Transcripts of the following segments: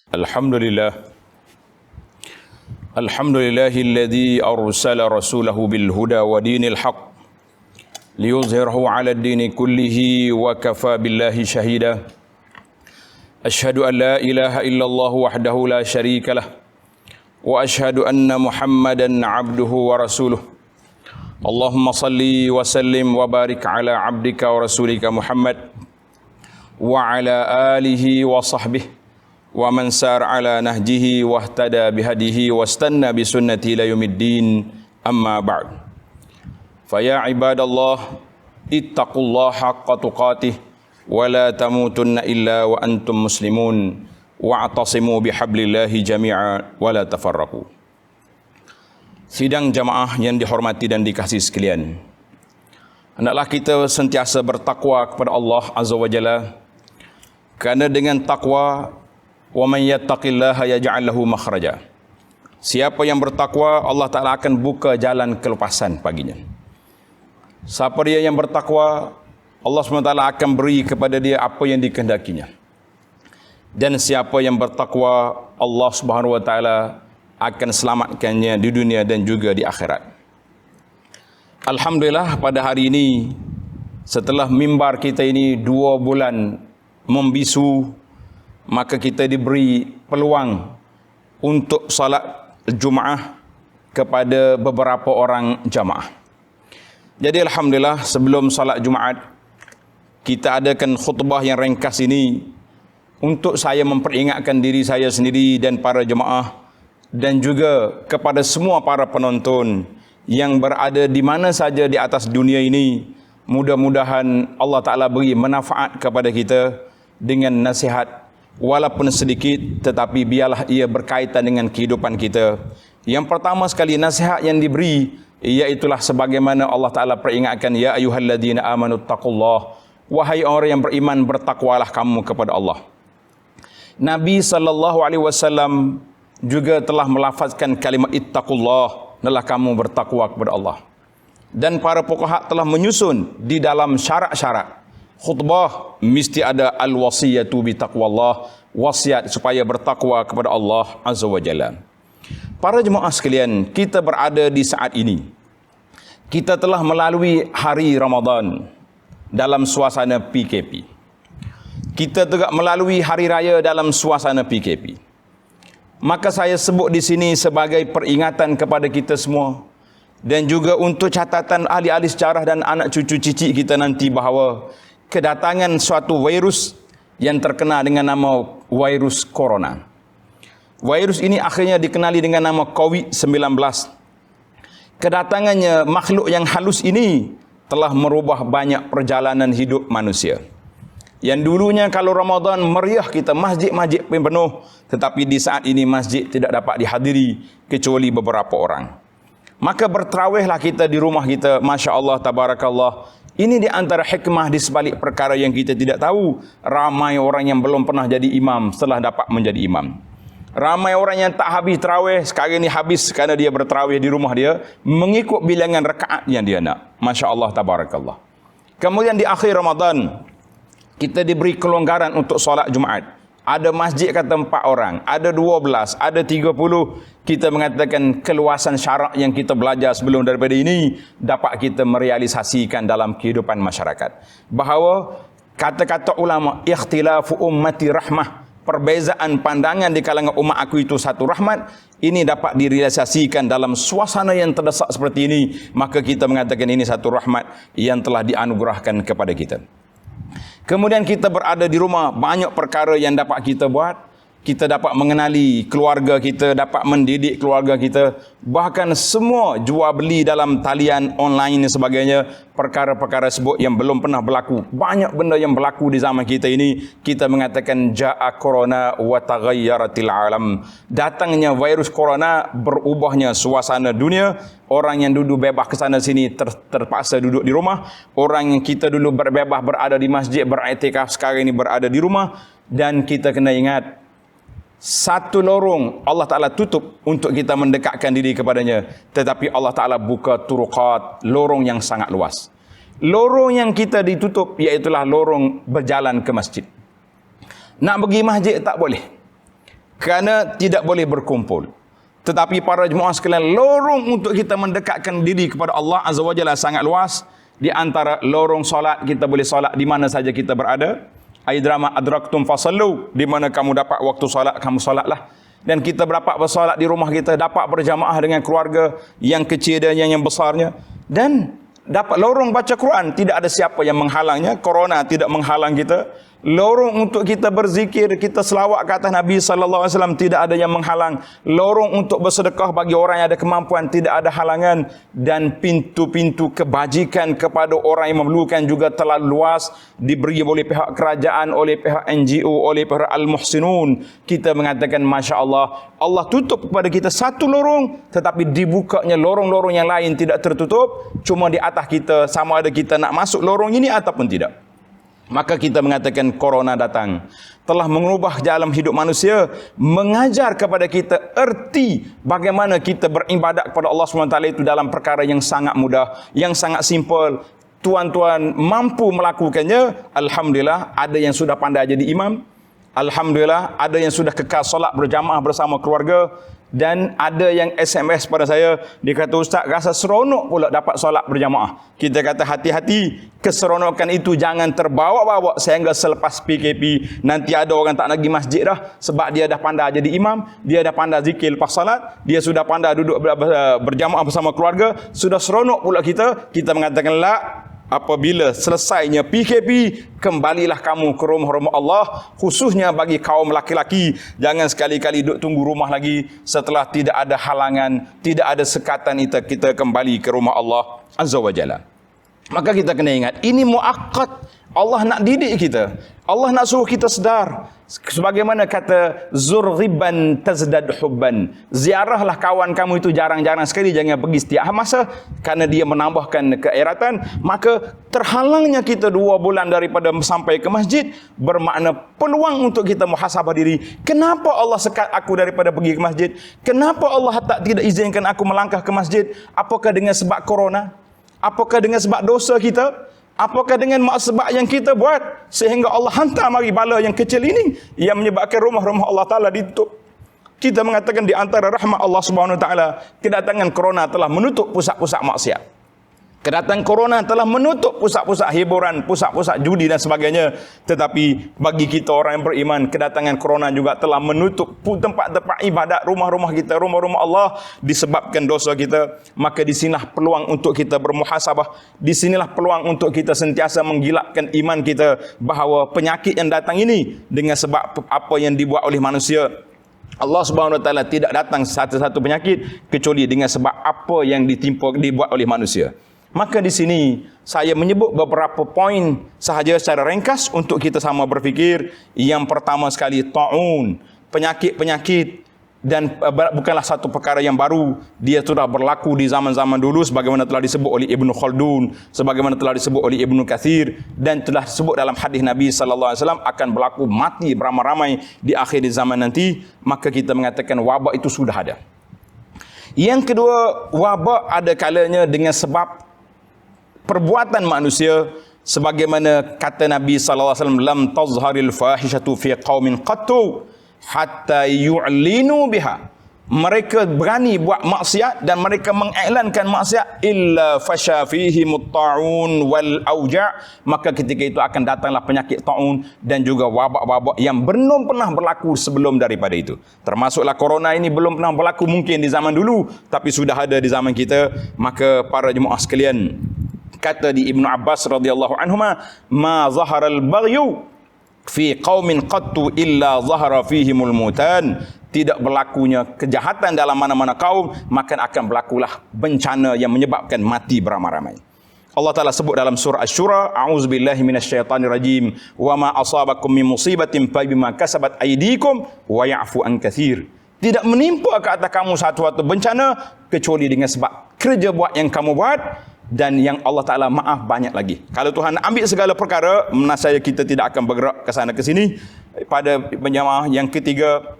Alhamdulillah. Alhamdulillahilladzi arsala rasulahu bil huda wa dinil haq liyuzhirahu 'ala ad-dini kullihi wa kafa billahi shahida. Asyhadu an la ilaha illallah wahdahu la syarika lah wa asyhadu anna Muhammadan 'abduhu wa rasuluh. Allahumma salli wa sallim wa barik ala 'abdika wa rasulika Muhammad wa ala alihi wa sahbihi wa man sar ala nahjihi wahtada bihadihi wastanna bisunnati ila yaumiddin, amma ba'd. Fa ya ibadallah ittaqullaha haqqa tuqatih wa la tamutunna illa wa antum muslimun wa'tasimu bihablillahi jami'a wa la tafarraqu. Sidang jamaah yang dihormati dan dikasihi sekalian, hendaklah kita sentiasa bertakwa kepada Allah Azza wa Jalla, kerana dengan takwa wa man yattaqillaha yaj'al lahu makhraja. Siapa yang bertakwa, Allah Taala akan buka jalan kelepasan baginya. Siapa dia yang bertakwa, Allah SWT akan beri kepada dia apa yang dikehendakinya. Dan siapa yang bertakwa, Allah Subhanahu wa taala akan selamatkannya di dunia dan juga di akhirat. Alhamdulillah, pada hari ini setelah mimbar kita ini 2 bulan membisu, maka kita diberi peluang untuk salat Jumaah kepada beberapa orang jamaah. Jadi alhamdulillah, sebelum salat Jumaat kita adakan khutbah yang ringkas ini untuk saya memperingatkan diri saya sendiri dan para jemaah, dan juga kepada semua para penonton yang berada di mana saja di atas dunia ini. Mudah-mudahan Allah Ta'ala beri manfaat kepada kita dengan nasihat, walaupun sedikit, tetapi biarlah ia berkaitan dengan kehidupan kita. Yang pertama sekali nasihat yang diberi, iaitulah sebagaimana Allah Ta'ala peringatkan, ya ayyuhalladzina amanu taqullah, wahai orang yang beriman, bertakwalah kamu kepada Allah. Nabi SAW juga telah melafazkan kalimat ittaqullah, adalah kamu bertakwa kepada Allah. Dan para fuqaha telah menyusun di dalam syarat-syarat khutbah mesti ada al-wasiyatu bi taqwallah, wasiat supaya bertakwa kepada Allah Azza wa Jalla. Para jemaah sekalian, kita berada di saat ini, kita telah melalui hari Ramadan dalam suasana PKP. Kita juga melalui hari raya dalam suasana PKP. Maka saya sebut di sini sebagai peringatan kepada kita semua, dan juga untuk catatan ahli-ahli sejarah dan anak cucu cicit kita nanti, bahawa kedatangan suatu virus yang terkenal dengan nama virus corona. Virus ini akhirnya dikenali dengan nama COVID-19. Kedatangannya makhluk yang halus ini telah merubah banyak perjalanan hidup manusia. Yang dulunya kalau Ramadan meriah kita, masjid-masjid penuh, tetapi di saat ini masjid tidak dapat dihadiri kecuali beberapa orang. Maka bertarawihlah kita di rumah kita, Masya Allah, Tabarakallah. Ini di antara hikmah di sebalik perkara yang kita tidak tahu. Ramai orang yang belum pernah jadi imam setelah dapat menjadi imam. Ramai orang yang tak habis tarawih, sekarang ini habis kerana dia bertarawih di rumah dia, mengikut bilangan rakaat yang dia nak. Masya Allah, Tabarakallah. Kemudian di akhir Ramadan, kita diberi kelonggaran untuk solat Jumaat. Ada masjid kata 4 orang, ada 12, ada 30. Kita mengatakan keluasan syarak yang kita belajar sebelum daripada ini dapat kita merealisasikan dalam kehidupan masyarakat. Bahawa kata-kata ulama, ikhtilafu ummati rahmah, perbezaan pandangan di kalangan umat aku itu satu rahmat. Ini dapat direalisasikan dalam suasana yang terdesak seperti ini. Maka kita mengatakan ini satu rahmat yang telah dianugerahkan kepada kita. Kemudian kita berada di rumah, banyak perkara yang dapat kita buat. Kita dapat mengenali keluarga kita, dapat mendidik keluarga kita. Bahkan semua jual beli dalam talian online dan sebagainya. Perkara-perkara sebut yang belum pernah berlaku. Banyak benda yang berlaku di zaman kita ini. Kita mengatakan ja'a corona wa taghayyaratil alam. Datangnya virus corona, berubahnya suasana dunia. Orang yang duduk bebas ke sana sini terpaksa duduk di rumah. Orang yang kita dulu berbebas berada di masjid, beriktikaf, sekarang ini berada di rumah. Dan kita kena ingat, satu lorong Allah Ta'ala tutup untuk kita mendekatkan diri kepadanya, tetapi Allah Ta'ala buka turuqat, lorong yang sangat luas. Lorong yang kita ditutup iaitulah lorong berjalan ke masjid. Nak pergi masjid tak boleh. kerana tidak boleh berkumpul. Tetapi para jemaah sekalian, lorong untuk kita mendekatkan diri kepada Allah Azza wa Jalla sangat luas. Di antara lorong solat, kita boleh solat di mana saja kita berada. Aidrama adraktum fasallu, di mana kamu dapat waktu solat, kamu solatlah. Dan kita dapat bersolat di rumah kita, dapat berjamaah dengan keluarga yang kecil dan yang besarnya. Dan dapat lorong baca Quran, tidak ada siapa yang menghalangnya. Corona tidak menghalang kita. Lorong untuk kita berzikir, kita selawat ke atas Nabi SAW, tidak ada yang menghalang. Lorong untuk bersedekah bagi orang yang ada kemampuan, tidak ada halangan. Dan pintu-pintu kebajikan kepada orang yang memerlukan juga telah luas, diberi oleh pihak kerajaan, oleh pihak NGO, oleh pihak Al-Muhsinun. Kita mengatakan Masya Allah, Allah tutup kepada kita satu lorong, tetapi dibukanya lorong-lorong yang lain tidak tertutup. Cuma di atas kita, sama ada kita nak masuk lorong ini ataupun tidak. Maka kita mengatakan corona datang, telah mengubah jalan hidup manusia, mengajar kepada kita erti bagaimana kita beribadat kepada Allah SWT itu dalam perkara yang sangat mudah, yang sangat simple. Tuan-tuan mampu melakukannya, Alhamdulillah, ada yang sudah pandai jadi imam. Alhamdulillah, ada yang sudah kekal solat berjamaah bersama keluarga. Dan ada yang SMS pada saya, dia kata, Ustaz, rasa seronok pula dapat solat berjamaah. Kita kata hati-hati, keseronokan itu jangan terbawa-bawa sehingga selepas PKP nanti ada orang tak nak pergi masjid dah, sebab dia dah pandai jadi imam, dia dah pandai zikir lepas solat, dia sudah pandai duduk berjamaah bersama keluarga, sudah seronok pula kita mengatakan la. Apabila selesainya PKP, kembalilah kamu ke rumah-rumah Allah, khususnya bagi kaum laki-laki. Jangan sekali-kali duduk tunggu rumah lagi setelah tidak ada halangan, tidak ada sekatan, kita kembali ke rumah Allah Azza wa Jalla. Maka kita kena ingat, ini muakkad. Allah nak didik kita. Allah nak suruh kita sedar. Sebagaimana kata Zurghiban tazdad hubban. Ziarahlah kawan kamu itu jarang-jarang sekali, jangan pergi setiap masa, kerana dia menambahkan keeratan. Maka terhalangnya kita 2 bulan daripada sampai ke masjid, bermakna peluang untuk kita muhasabah diri. Kenapa Allah sekat aku daripada pergi ke masjid? Kenapa Allah tidak izinkan aku melangkah ke masjid? Apakah dengan sebab corona? Apakah dengan sebab dosa kita? Apakah dengan sebab yang kita buat sehingga Allah hantar mari bala yang kecil ini yang menyebabkan rumah-rumah Allah Ta'ala ditutup? Kita mengatakan di antara rahmat Allah Subhanahu Wa Ta'ala, kedatangan corona telah menutup pusat-pusat maksiat. Kedatangan corona telah menutup pusat-pusat hiburan, pusat-pusat judi dan sebagainya. Tetapi bagi kita orang yang beriman, kedatangan corona juga telah menutup tempat-tempat ibadat, rumah-rumah kita, rumah-rumah Allah, disebabkan dosa kita. Maka disinilah peluang untuk kita bermuhasabah. Disinilah peluang untuk kita sentiasa menggilapkan iman kita bahawa penyakit yang datang ini dengan sebab apa yang dibuat oleh manusia. Allah Subhanahu Wa Taala tidak datang satu-satu penyakit kecuali dengan sebab apa yang dibuat oleh manusia. Maka di sini saya menyebut beberapa poin sahaja secara ringkas untuk kita sama berfikir. Yang pertama sekali, ta'un, penyakit-penyakit, dan bukanlah satu perkara yang baru. Dia sudah berlaku di zaman-zaman dulu, sebagaimana telah disebut oleh Ibnu Khaldun, sebagaimana telah disebut oleh Ibnu Katsir, dan telah disebut dalam hadis Nabi sallallahu alaihi wasallam akan berlaku mati beramai-ramai di akhir zaman nanti. Maka kita mengatakan wabak itu sudah ada. Yang kedua, wabak ada kalanya dengan sebab perbuatan manusia, sebagaimana kata Nabi sallallahu alaihi wasallam, lam tazharil fahishatu fi qaumin qattu hatta yu'linu biha. Mereka berani buat maksiat dan mereka mengiklankan maksiat illa fasha fihimut ta'un wal auja', maka ketika itu akan datanglah penyakit ta'un dan juga wabak-wabak yang belum pernah berlaku sebelum daripada itu. Termasuklah corona ini belum pernah berlaku mungkin di zaman dulu, tapi sudah ada di zaman kita. Maka para jemaah sekalian, kata di Ibnu Abbas radhiyallahu anhuma, ma zaharal baghyu fi qaumin qattu illa zahara fihimul mutan. Tidak berlakunya kejahatan dalam mana-mana kaum, maka akan berlakulah bencana yang menyebabkan mati beramai-ramai. Allah Ta'ala sebut dalam surah Asy-Syura, a'udzubillahi minasyaitonirrajim, wa ma asabakum min musibatin fa bima kasabat aydikum wa ya'fu an katsir. Tidak menimpa ke atas kamu satu-satu bencana kecuali dengan sebab kerja buat yang kamu buat, dan yang Allah Ta'ala maaf banyak lagi. Kalau Tuhan ambil segala perkara, menasaya kita tidak akan bergerak ke sana ke sini. Pada penjamaah yang ketiga,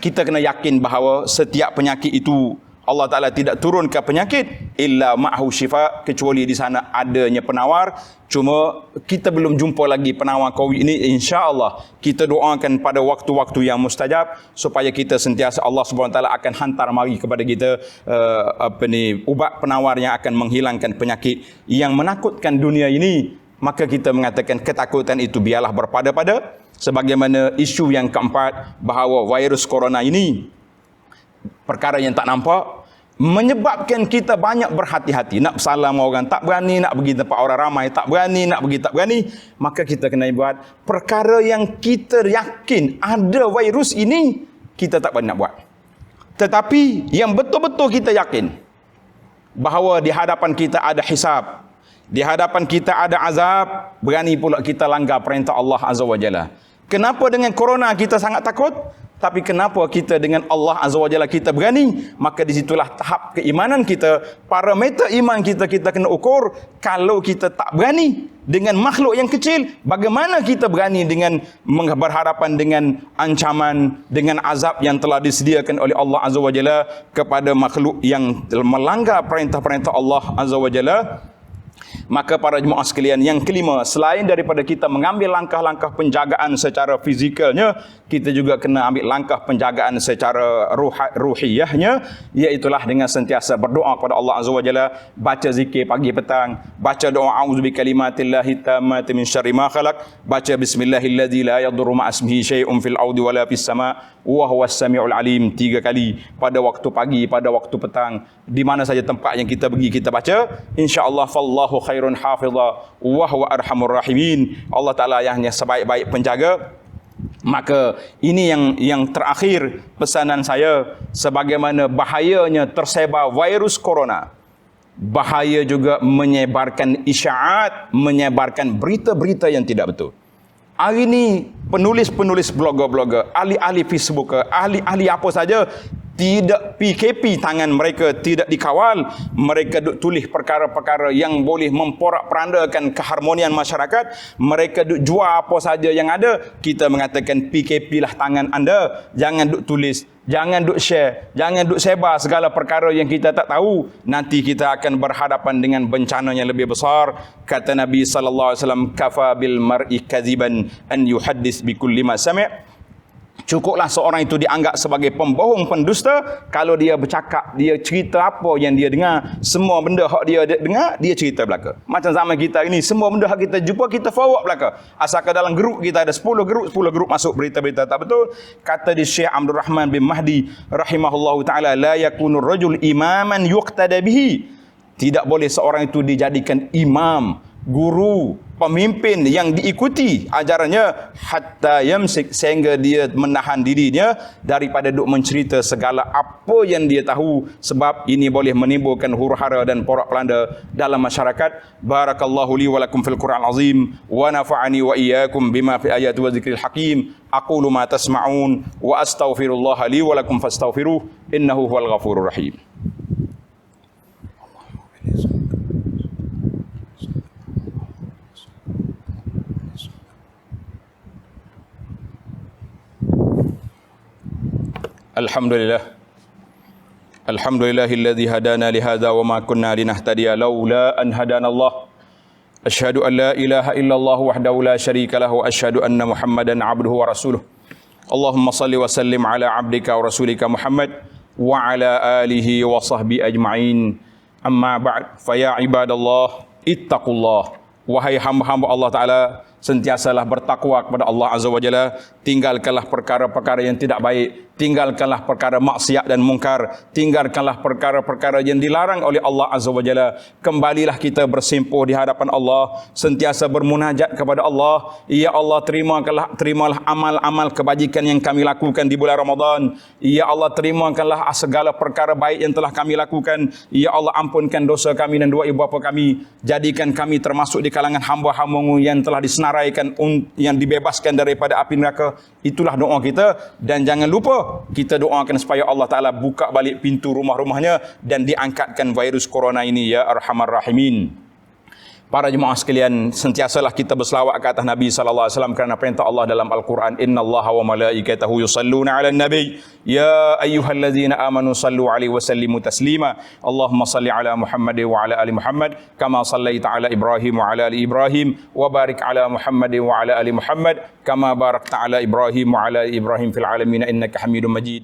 kita kena yakin bahawa setiap penyakit itu Allah Ta'ala tidak turunkan penyakit illa ma'hu syifa, kecuali di sana adanya penawar. Cuma kita belum jumpa lagi penawar COVID ini. InsyaAllah kita doakan pada waktu-waktu yang mustajab supaya kita sentiasa Allah SWT akan hantar mari kepada kita ubat penawar yang akan menghilangkan penyakit yang menakutkan dunia ini. Maka kita mengatakan ketakutan itu biarlah berpada-pada. Sebagaimana isu yang keempat, bahawa virus corona ini perkara yang tak nampak, menyebabkan kita banyak berhati-hati. Nak salam orang tak berani, nak pergi tempat orang ramai tak berani, nak pergi tak berani. Maka kita kena buat perkara yang kita yakin ada virus ini, kita tak berani nak buat. Tetapi yang betul-betul kita yakin bahawa di hadapan kita ada hisab, di hadapan kita ada azab, berani pula kita langgar perintah Allah Azza wa Jalla. Kenapa dengan corona kita sangat takut? Tapi kenapa kita dengan Allah Azza wa Jalla kita berani? Maka disitulah tahap keimanan kita, parameter iman kita kena ukur. Kalau kita tak berani dengan makhluk yang kecil, bagaimana kita berani dengan berhadapan dengan ancaman, dengan azab yang telah disediakan oleh Allah Azza wa Jalla kepada makhluk yang melanggar perintah-perintah Allah Azza wa Jalla? Maka para jemaah sekalian, yang kelima, selain daripada kita mengambil langkah-langkah penjagaan secara fizikalnya, kita juga kena ambil langkah penjagaan secara ruhiyahnya, iaitulah dengan sentiasa berdoa kepada Allah Azza wa Jalla, baca zikir pagi petang, baca doa a'udzu bikalimatillahi tammati min syarri ma khalaq, baca bismillahilladzi la yadurru ma'asmihi syai'un fil ardi wala fis sama' wa huwas samiul alim 3 kali pada waktu pagi, pada waktu petang, di mana saja tempat yang kita pergi kita baca. Insya-Allah fallahu khairun hafidha wa huwa arhamur rahimin. Allah Taala yang sebaik-baik penjaga. Maka ini yang terakhir pesanan saya, sebagaimana bahayanya tersebar virus corona, bahaya juga menyebarkan isyaat, menyebarkan berita-berita yang tidak betul. Hari ini penulis-penulis blogger-blogger, ahli-ahli Facebook, ahli-ahli apa saja, tidak PKP, tangan mereka tidak dikawal. Mereka duk tulis perkara-perkara yang boleh memporak-perandakan keharmonian masyarakat. Mereka duk jual apa saja yang ada. Kita mengatakan PKP lah tangan anda. Jangan duk tulis, jangan duk share, jangan duk sebar segala perkara yang kita tak tahu. Nanti kita akan berhadapan dengan bencana yang lebih besar. Kata Nabi SAW, kafa bil mar'i kadziban an yuhaddis bi kulli ma sami'. Cukuplah seorang itu dianggap sebagai pembohong, pendusta kalau dia bercakap, dia cerita apa yang dia dengar, semua benda hak dia dengar, dia cerita belaka. Macam zaman kita ini, semua benda hak kita jumpa, kita forward belaka. Asalkan dalam grup kita ada 10 grup masuk berita-berita tak betul. Kata di Syekh Abdul Rahman bin Mahdi rahimahullahu ta'ala, la yakunur rajul imaman yuqtada bihi. Tidak boleh seorang itu dijadikan imam, guru, pemimpin yang diikuti ajarannya, hatta yamsik, sehingga dia menahan dirinya daripada duk mencerita segala apa yang dia tahu, sebab ini boleh menimbulkan huru-hara dan porak-pelanda dalam masyarakat. Barakallahu li wa lakum fil Qur'an azim wa nafa'ani wa iyyakum bima fi ayati wa dzikril hakim. Aqulu ma tasma'un wa astaghfirullah li wa lakum fastaghfiruh innahu huwal ghafurur rahim. Alhamdulillah. Alhamdulillahilladzi hadana li hadza wa ma kunna linahtadiya laula an hadanallah. Asyhadu an la ilaha illallah wahdahu la syarika lahu wa asyhadu anna Muhammadan abduhu wa rasuluh. Allahumma salli wa sallim ala abdika wa rasulika Muhammad wa ala alihi wa sahbihi ajma'in. Amma ba'd, fa ya ibadallah ittaqullah. Wahai hamba-hamba Allah Ta'ala, sentiasalah bertakwa kepada Allah Azza wa Jalla. Tinggalkanlah perkara-perkara yang tidak baik, tinggalkanlah perkara maksiat dan mungkar, tinggalkanlah perkara-perkara yang dilarang oleh Allah Azza wa Jalla. Kembalilah kita bersimpuh di hadapan Allah, sentiasa bermunajat kepada Allah. Ya Allah, terimalah amal-amal kebajikan yang kami lakukan di bulan Ramadan. Ya Allah, terimakanlah segala perkara baik yang telah kami lakukan. Ya Allah, ampunkan dosa kami dan doa ibu bapa kami. Jadikan kami termasuk di kalangan hamba-hamba-Mu yang telah disenaraikan, yang dibebaskan daripada api neraka. Itulah doa kita. Dan jangan lupa, kita doakan supaya Allah Ta'ala buka balik pintu rumah-rumahnya dan diangkatkan virus corona ini, ya Arhamar Rahimin. Para jemaah sekalian, sentiasalah kita berselawat ke atas Nabi sallallahu alaihi wasallam kerana perintah Allah dalam Al-Quran, innallaha wa malaikatahu yusalluna 'alan nabi ya ayyuhallazina amanu sallu 'alaihi wa sallimu taslima. Allahumma salli 'ala Muhammad wa 'ala ali Muhammad kama sallaita 'ala Ibrahim wa 'ala ali Ibrahim wa barik 'ala Muhammad wa 'ala ali Muhammad kama barakta 'ala Ibrahim wa 'ala ali Ibrahim fil 'alamin innaka Hamidum Majid.